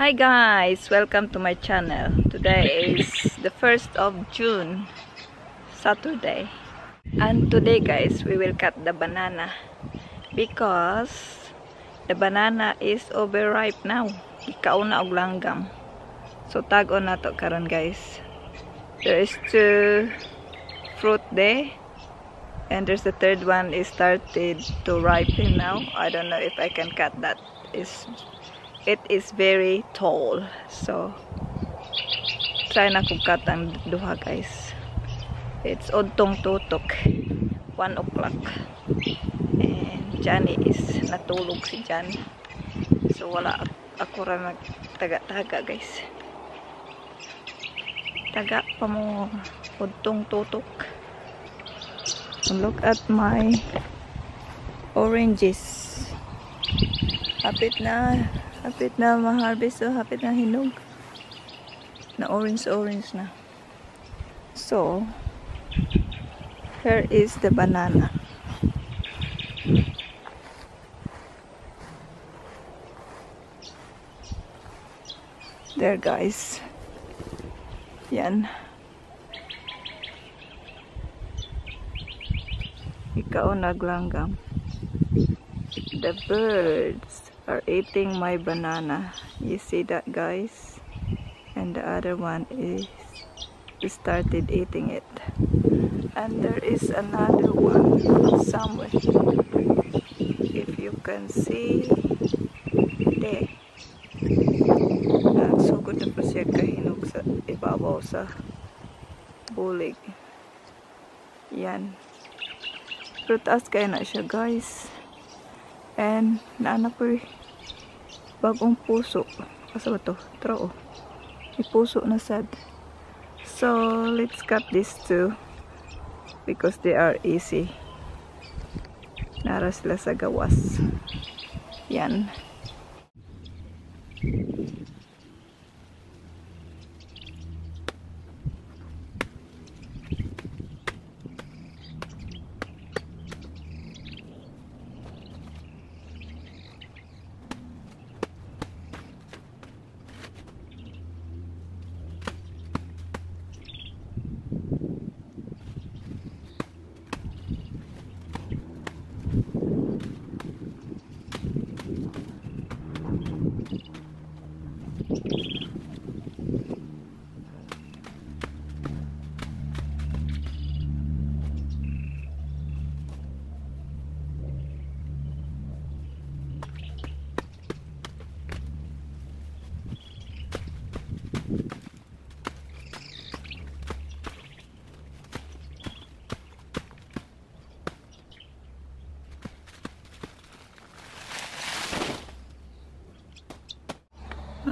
Hi guys, welcome to my channel. Today is the 1st of June, Saturday. And today guys, we will cut the banana because the banana is overripe now. Ikauna og langgam. So tag on na to karon guys. There is 2 fruit there. And there's the third one is started to ripen now. I don't know if I can cut that. It is very tall, so try na kong cut ang duha guys. It's odtong tutok 1 o'clock and Johnny is natulog si Johnny, so wala ako ra nagtaga-taga guys. Taga pa mo odtong tutok. Look at my oranges. Hapit na ma-harvest, so hapit na hinog. Na orange na. So, here is the banana. There guys. Yan. Ikaw naglanggam. The birds are eating my banana. You see that guys? And the other one is started eating it. And there is another one somewhere. If you can see there. Sugod na pa siya kahinog sa ibabaw sa bulig. Yan. Pero taas kaya na siya guys. And naana ko bagong puso. Asa ba to? Trao. May puso na sad. So let's cut these 2 because they are easy. Nara sila sa gawas. Yan.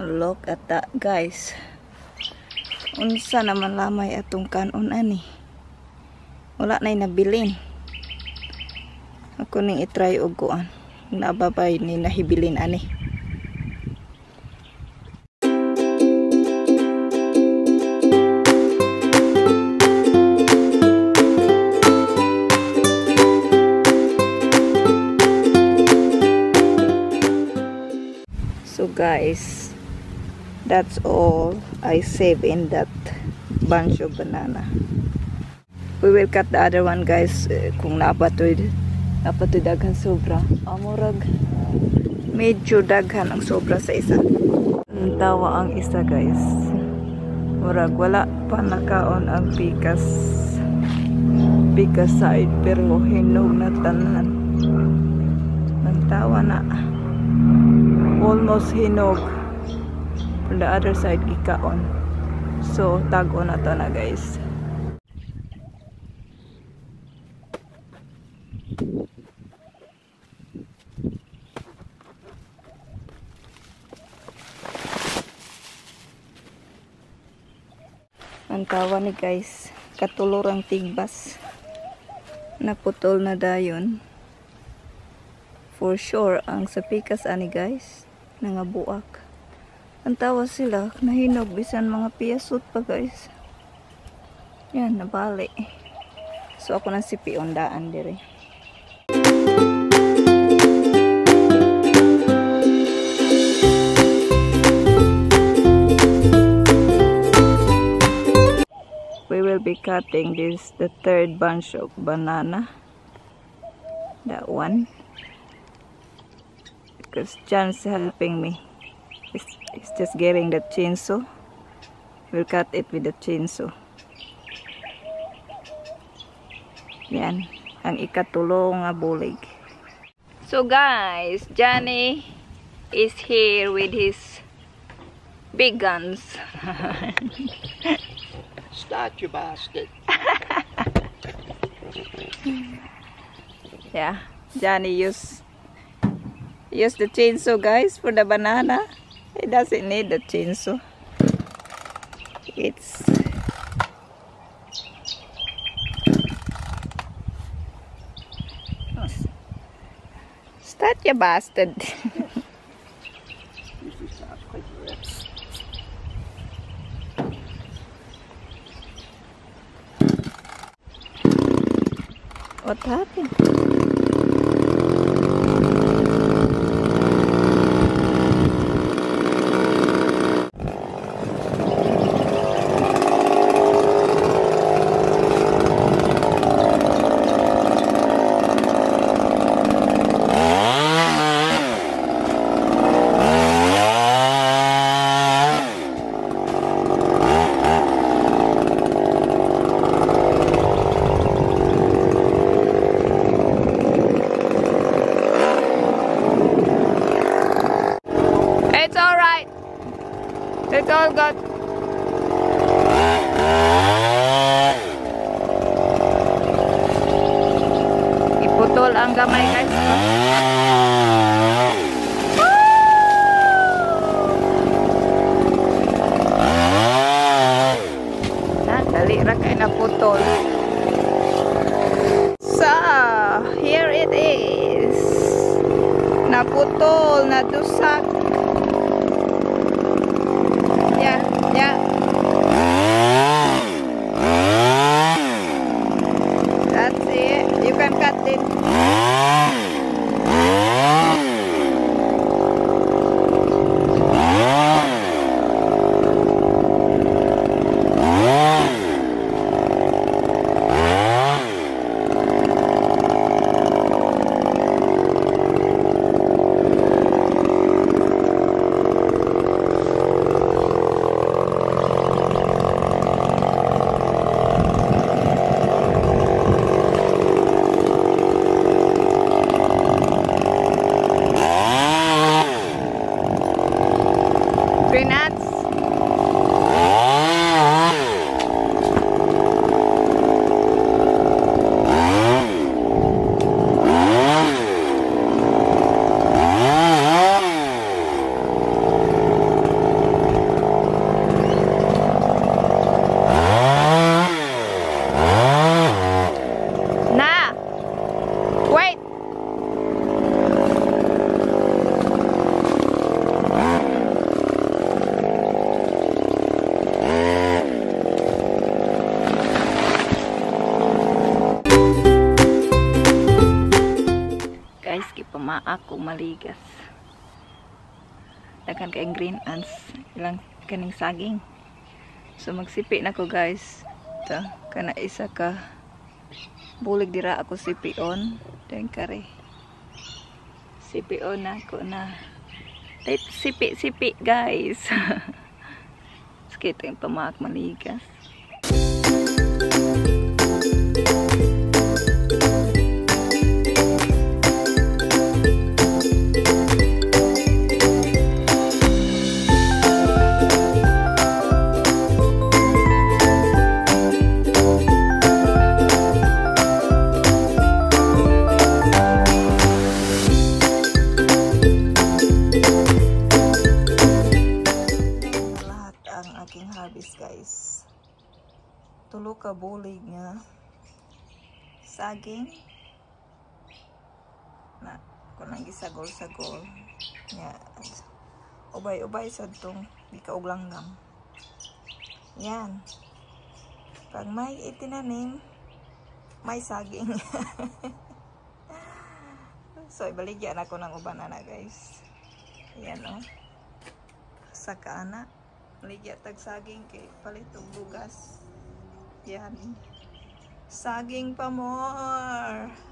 Look at that guys. Unsa naman lamay atong kanon ani. Wala nay nabilin. Ako ning i-try og kuan. Nababay ni nahibilin ani. So guys, that's all I save in that bunch of banana. We will cut the other one guys kung napatoy daghan sobra. Amurag medyo daghan ang sobra sa isa. Ang tawa ang isa guys. Murag wala pa nakaon ang pikas side pero hinog na tanan. Ang tawa na. Almost hinog. From the other side gikaon. So tag-on na to na guys. Ang tawa ni guys, katulurang tigbas. Naputol na dayon. For sure ang sapikas ani guys, nangabuak. Ang tawa sila, nahinog bisan mga piyasot pa guys. Yan, nabali. So ako nang sipion daan dire. will be cutting this, the third bunch of banana. That one. Because John's helping me. He's just getting the chainsaw. We'll cut it with the chainsaw. Yan. Ang ikatulong nga bulig. So guys, Johnny is here with his big guns. Start, you bastard. Yeah, Johnny use the chainsaw, guys, for the banana. He doesn't need the chainsaw. It's start, you bastard. What happened? It's all right. It's all good. Iputol ang gamay, guys. Dali ra kay naputol. So, here it is. Naputol, nadusak. Yeah. That's it. You can cut it. Nuts. Nah. Wait. Guys, kipama ako maligas. Dagan kay green ants, ilang kaning saging. So magsipi na ko, guys. Ito, kana isa ka bulig dira ako sipion. Then kare. Sipion na ko na. Sipi, guys. Sakit yung pamaak maligas. Harvest, guys. Tulo ka bulig nga saging na kunang gisagol-sagol nya ubay-ubay sa tong di ka og langgam. Yan, pag may itinanim may saging. So ibaligyan ako ng uban na, guys. Yan, oh, sa kaana ligya tag saging kay palit og bugas. Yan. Saging pa more.